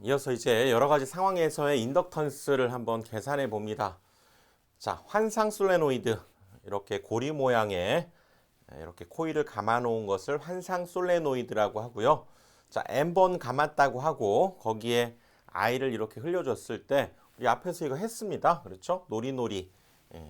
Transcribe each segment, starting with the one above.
이어서 이제 여러 가지 상황에서의 인덕턴스를 한번 계산해 봅니다. 자, 환상 솔레노이드 이렇게 고리 모양의 이렇게 코일을 감아 놓은 것을 환상 솔레노이드라고 하고요. 자, n번 감았다고 하고 거기에 I를 이렇게 흘려줬을 때 우리 앞에서 이거 했습니다. 그렇죠? 놀이놀이.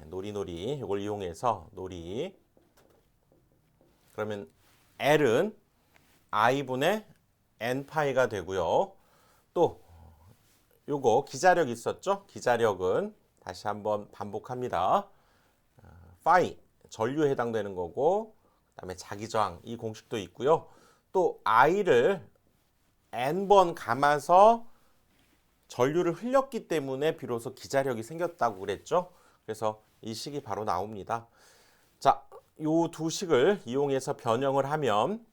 놀이놀이 이걸 이용해서 놀이. 그러면 L은 I분의 n파이가 되고요. 또 요거 기자력 있었죠? 기자력은 다시 한번 반복합니다. 파이 전류에 해당되는 거고 그다음에 자기저항 이 공식도 있고요. 또 I를 n번 감아서 전류를 흘렸기 때문에 비로소 기자력이 생겼다고 그랬죠. 그래서 이 식이 바로 나옵니다. 자, 요 두 식을 이용해서 변형을 하면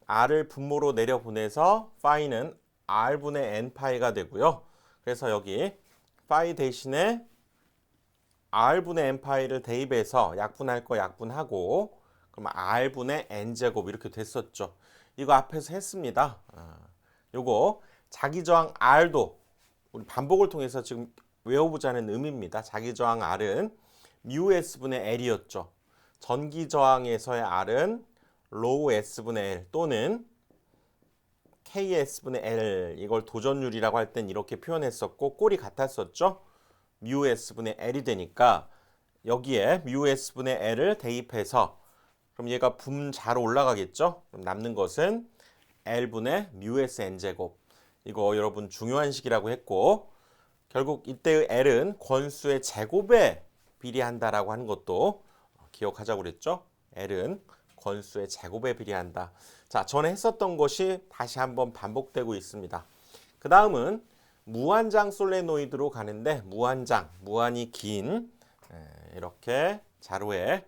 R을 분모로 내려보내서 파이는 R분의 n파이가 되고요. 그래서 여기 파이 대신에 R분의 n파이를 대입해서 약분할 거 약분하고 그럼 R분의 n제곱 이렇게 됐었죠. 이거 앞에서 했습니다. 요거 자기저항 R도 우리 반복을 통해서 지금 외워보자는 의미입니다. 자기저항 R은 뮤 S분의 L이었죠. 전기저항에서의 R은 로우 S분의 L 또는 KS분의 L 이걸 도전율이라고 할 땐 이렇게 표현했었고 꼴이 같았었죠. 뮤 S분의 L이 되니까 여기에 뮤 S분의 L을 대입해서 그럼 얘가 분자로 올라가겠죠. 그럼 남는 것은 L분의 뮤 S N제곱 이거 여러분 중요한 식이라고 했고 결국 이때의 L은 권수의 제곱에 비례한다라고 하는 것도 기억하자고 그랬죠. L은 권수의 제곱에 비례한다. 자, 전에 했었던 것이 다시 한번 반복되고 있습니다. 그 다음은 무한장 솔레노이드로 가는데 무한이 긴 이렇게 자루에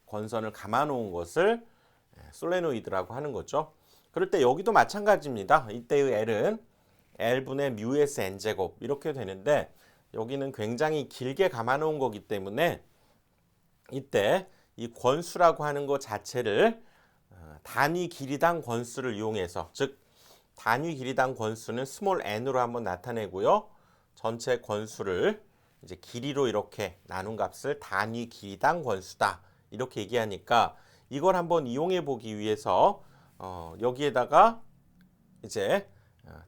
권선을 감아 놓은 것을 솔레노이드라고 하는 거죠. 그럴 때 여기도 마찬가지입니다. 이때의 L은 L분의 뮤 S N제곱 이렇게 되는데 여기는 굉장히 길게 감아 놓은 거기 때문에 이때 이 권수라고 하는 것 자체를 단위 길이당 권수를 이용해서 즉 단위 길이당 권수는 스몰 n으로 한번 나타내고요. 전체 권수를 이제 길이로 이렇게 나눈 값을 단위 길이당 권수다. 이렇게 얘기하니까 이걸 한번 이용해 보기 위해서 여기에다가 이제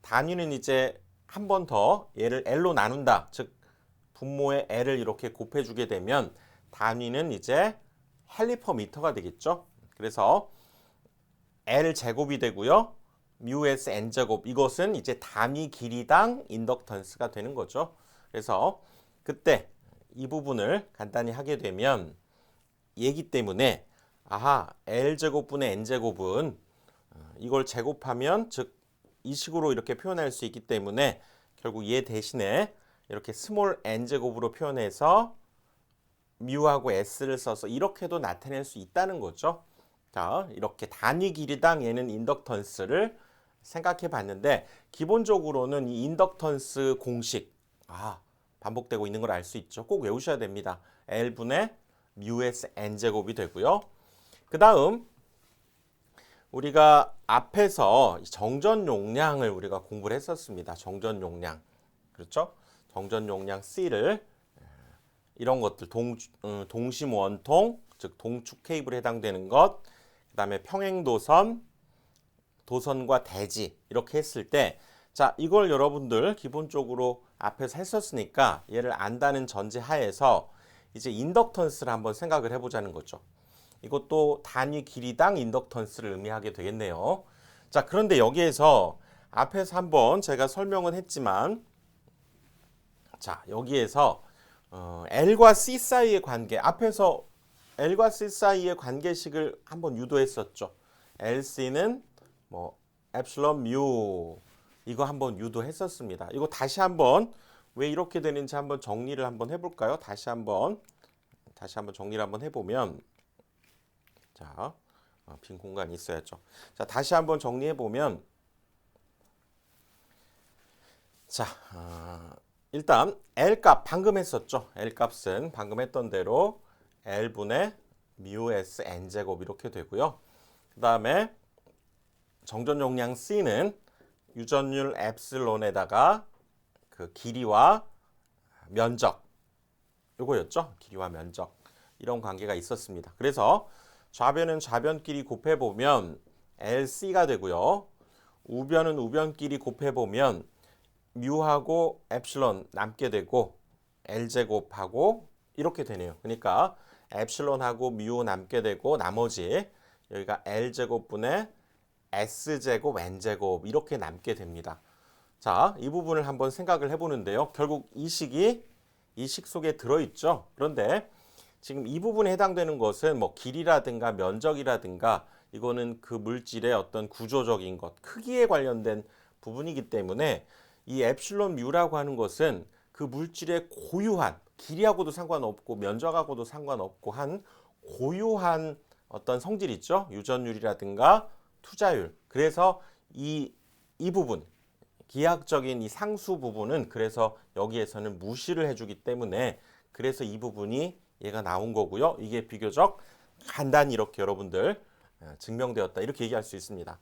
단위는 이제 한 번 더 얘를 L로 나눈다. 즉 분모의 L을 이렇게 곱해 주게 되면 단위는 이제 헬리퍼미터가 되겠죠. 그래서 L 제곱이 되고요. 뮤 S N 제곱 이것은 이제 단위 길이당 인덕턴스가 되는 거죠. 그래서 그때 이 부분을 간단히 하게 되면 얘기 때문에 아하 L 제곱분의 N 제곱은 이걸 제곱하면 즉 이 식으로 이렇게 표현할 수 있기 때문에 결국 얘 대신에 이렇게 스몰 n 제곱으로 표현해서 뮤하고 s를 써서 이렇게도 나타낼 수 있다는 거죠. 자, 이렇게 단위 길이당 얘는 인덕턴스를 생각해 봤는데 기본적으로는 이 인덕턴스 공식 반복되고 있는 걸 알 수 있죠. 꼭 외우셔야 됩니다. L분의 뮤 S N제곱이 되고요. 그 다음 우리가 앞에서 정전 용량을 우리가 공부를 했었습니다. 정전 용량. 그렇죠? 정전 용량 C를 이런 것들 동심 원통 즉 동축 케이블에 해당되는 것 그다음에 평행도선 도선과 대지 이렇게 했을 때 자 이걸 여러분들 기본적으로 앞에서 했었으니까 얘를 안다는 전제 하에서 이제 인덕턴스를 한번 생각을 해보자는 거죠. 이것도 단위 길이당 인덕턴스를 의미하게 되겠네요. 자 그런데 여기에서 앞에서 한번 제가 설명은 했지만 자 여기에서 L과 C 사이의 관계 앞에서 L과 C 사이의 관계식을 한번 유도했었죠. LC는 뭐 엡실론 뮤 이거 한번 유도했었습니다. 이거 다시 한번 왜 이렇게 되는지 한번 정리를 한번 해볼까요? 다시 한번 정리를 한번 해보면 자 빈 공간이 있어야죠. 자 다시 한번 정리해 보면 자 일단 L값 방금 했었죠. L값은 방금 했던 대로 L분의 뮤 S N제곱 이렇게 되고요. 그 다음에 정전 용량 C는 유전율 엡실론에다가 그 길이와 면적 요거였죠. 길이와 면적 이런 관계가 있었습니다. 그래서 좌변은 좌변끼리 곱해보면 LC가 되고요. 우변은 우변끼리 곱해보면 뮤하고 엡실론 남게 되고 L제곱하고 이렇게 되네요. 그러니까 엡실론하고 뮤 남게 되고 나머지 여기가 L제곱분의 S제곱, N제곱 이렇게 남게 됩니다. 자, 이 부분을 한번 생각을 해보는데요. 결국 이 식이 이 식 속에 들어있죠. 그런데 지금 이 부분에 해당되는 것은 뭐 길이라든가 면적이라든가 이거는 그 물질의 어떤 구조적인 것, 크기에 관련된 부분이기 때문에 이 엡실론 뮤라고 하는 것은 그 물질의 고유한 길이하고도 상관없고 면적하고도 상관없고 한 고유한 어떤 성질 있죠. 유전율이라든가 투자율. 그래서 이 부분 기하학적인 이 상수 부분은 그래서 여기에서는 무시를 해주기 때문에 그래서 이 부분이 얘가 나온 거고요. 이게 비교적 간단히 이렇게 여러분들 증명되었다 이렇게 얘기할 수 있습니다.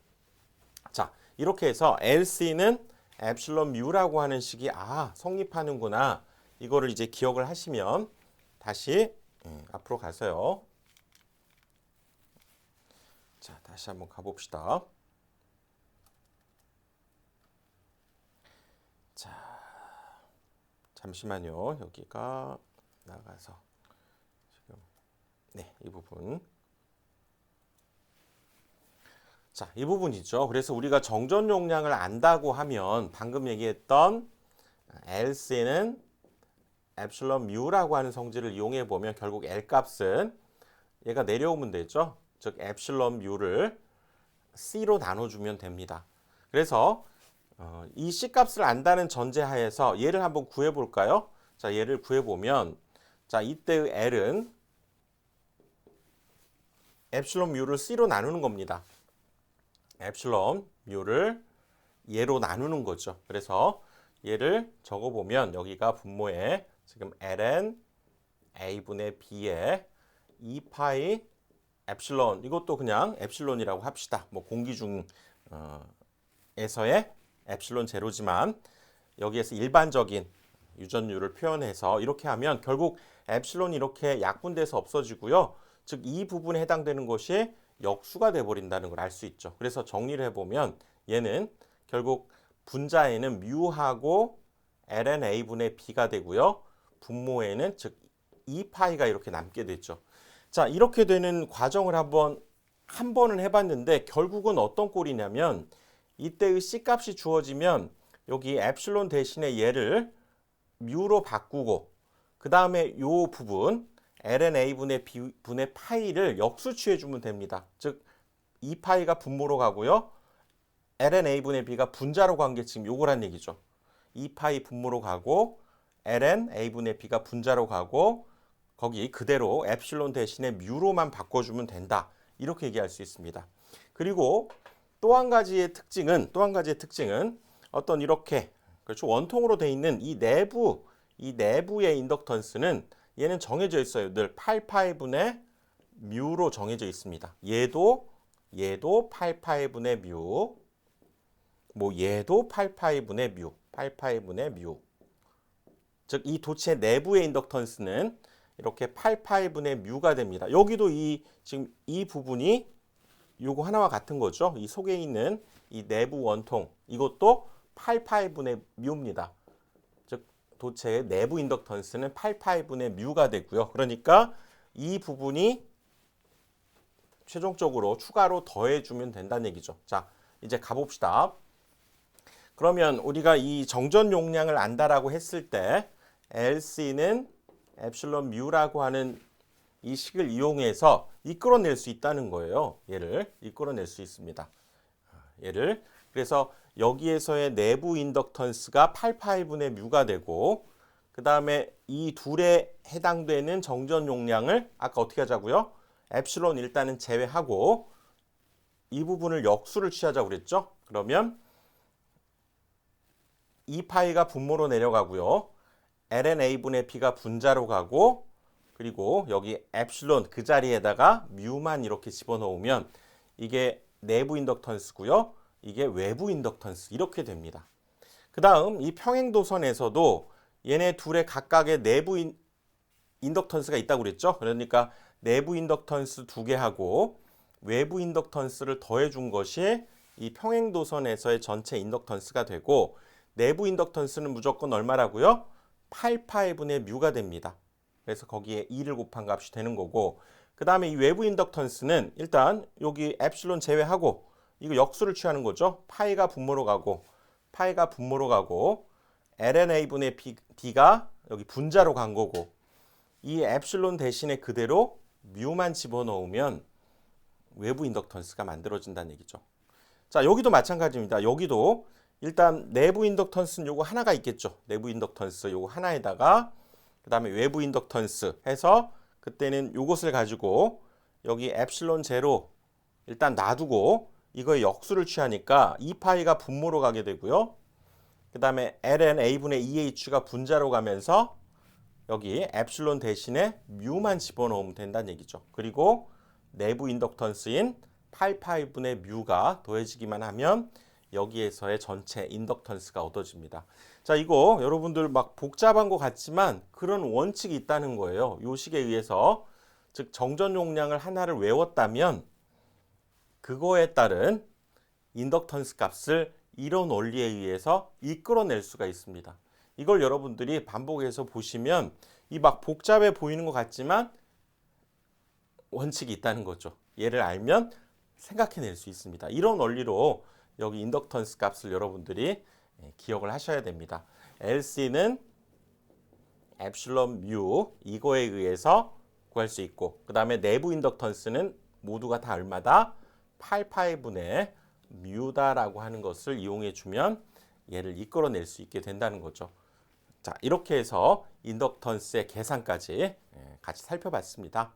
자, 이렇게 해서 LC는 엡실론 뮤라고 하는 식이 성립하는구나. 이거를 이제 기억을 하시면 다시 앞으로 가서요. 자, 다시 한번 가봅시다. 자, 잠시만요. 여기가 나가서 지금 이 부분. 자, 이 부분이죠. 그래서 우리가 정전 용량을 안다고 하면 방금 얘기했던 LC는 엡실론 뮤라고 하는 성질을 이용해 보면 결국 L 값은 얘가 내려오면 되죠. 즉 엡실론 뮤를 C로 나눠주면 됩니다. 그래서 이 C 값을 안다는 전제하에서 얘를 한번 구해볼까요? 자, 얘를 구해보면 자, 이때의 L은 엡실론 뮤를 C로 나누는 겁니다. 엡실론 뮤를 얘로 나누는 거죠. 그래서 얘를 적어보면 여기가 분모에 지금 ln a분의 b에 2파이 엡실론 이것도 그냥 엡실론이라고 합시다. 뭐 공기 중에서의 엡실론 제로지만 여기에서 일반적인 유전율을 표현해서 이렇게 하면 결국 엡실론이 이렇게 약분돼서 없어지고요. 즉 이 부분에 해당되는 것이 역수가 돼버린다는 걸 알 수 있죠. 그래서 정리를 해보면 얘는 결국 분자에는 뮤하고 ln a분의 b가 되고요. 분모에는 즉 2파이가 이렇게 남게 됐죠. 자, 이렇게 되는 과정을 한 번은 해봤는데 결국은 어떤 꼴이냐면 이때의 C 값이 주어지면 여기 엡실론 대신에 얘를 뮤로 바꾸고 그 다음에 요 부분 ln a분의 b분의 파이를 역수 취해주면 됩니다. 즉 2파이가 분모로 가고요. ln a분의 b가 분자로 간 게 지금 요거란 얘기죠. 2파이 분모로 가고 ln a분의 b가 분자로 가고 거기 그대로 엡실론 대신에 뮤로만 바꿔주면 된다. 이렇게 얘기할 수 있습니다. 그리고 또 한 가지의 특징은 어떤 이렇게 그렇죠. 원통으로 돼 있는 이 내부의 인덕턴스는 얘는 정해져 있어요. 늘 8파이분의 뮤로 정해져 있습니다. 얘도 8파이분의 뮤. 뭐 얘도 8파이분의 뮤. 즉 이 도체의 내부의 인덕턴스는 이렇게 8파이분의 뮤가 됩니다. 여기도 지금 이 부분이 요거 하나와 같은 거죠. 이 속에 있는 이 내부 원통 이것도 8파이분의 뮤입니다. 즉 도체의 내부 인덕턴스는 8파이분의 뮤가 되고요. 그러니까 이 부분이 최종적으로 추가로 더해주면 된다는 얘기죠. 자, 이제 가봅시다. 그러면 우리가 이 정전 용량을 안다라고 했을 때 LC는 엡실론 뮤라고 하는 이 식을 이용해서 이끌어낼 수 있다는 거예요. 얘를 이끌어낼 수 있습니다. 그래서 여기에서의 내부 인덕턴스가 8파이분의 뮤가 되고 그 다음에 이 둘에 해당되는 정전 용량을 아까 어떻게 하자고요? 엡실론 일단은 제외하고 이 부분을 역수를 취하자고 그랬죠? 그러면 2파이가 분모로 내려가고요. ln a분의 b가 분자로 가고 그리고 여기 엡실론 그 자리에다가 뮤만 이렇게 집어넣으면 이게 내부 인덕턴스고요. 이게 외부 인덕턴스 이렇게 됩니다. 그 다음 이 평행도선에서도 얘네 둘의 각각의 내부 인덕턴스가 있다고 그랬죠. 그러니까 내부 인덕턴스 2개하고 외부 인덕턴스를 더해 준 것이 이 평행도선에서의 전체 인덕턴스가 되고, 내부 인덕턴스는 무조건 얼마라고요? 8파이분의 뮤가 됩니다. 그래서 거기에 2를 곱한 값이 되는 거고, 그 다음에 이 외부 인덕턴스는 일단 여기 엡실론 제외하고 이거 역수를 취하는 거죠. 파이가 분모로 가고 lnA분의 D가 여기 분자로 간 거고, 이 엡실론 대신에 그대로 뮤만 집어넣으면 외부 인덕턴스가 만들어진다는 얘기죠. 자, 여기도 마찬가지입니다. 여기도 일단 내부 인덕턴스는 요거 하나가 있겠죠. 내부 인덕턴스 요거 하나에다가 그 다음에 외부 인덕턴스 해서 그때는 요것을 가지고 여기 엡실론 제로 일단 놔두고 이거의 역수를 취하니까 2파이가 분모로 가게 되고요. 그 다음에 ln a분의 2h가 분자로 가면서 여기 엡실론 대신에 뮤만 집어넣으면 된다는 얘기죠. 그리고 내부 인덕턴스인 8파이분의 뮤가 더해지기만 하면 여기에서의 전체 인덕턴스가 얻어집니다. 자, 이거 여러분들 막 복잡한 것 같지만 그런 원칙이 있다는 거예요. 요 식에 의해서, 즉 정전 용량을 하나를 외웠다면 그거에 따른 인덕턴스 값을 이런 원리에 의해서 이끌어낼 수가 있습니다. 이걸 여러분들이 반복해서 보시면 이 막 복잡해 보이는 것 같지만 원칙이 있다는 거죠. 얘를 알면 생각해낼 수 있습니다. 이런 원리로 여기 인덕턴스 값을 여러분들이 기억을 하셔야 됩니다. LC는 엡실론 뮤 이거에 의해서 구할 수 있고, 그 다음에 내부 인덕턴스는 모두가 다 얼마다? 8파이분의 뮤다라고 하는 것을 이용해 주면 얘를 이끌어낼 수 있게 된다는 거죠. 자, 이렇게 해서 인덕턴스의 계산까지 같이 살펴봤습니다.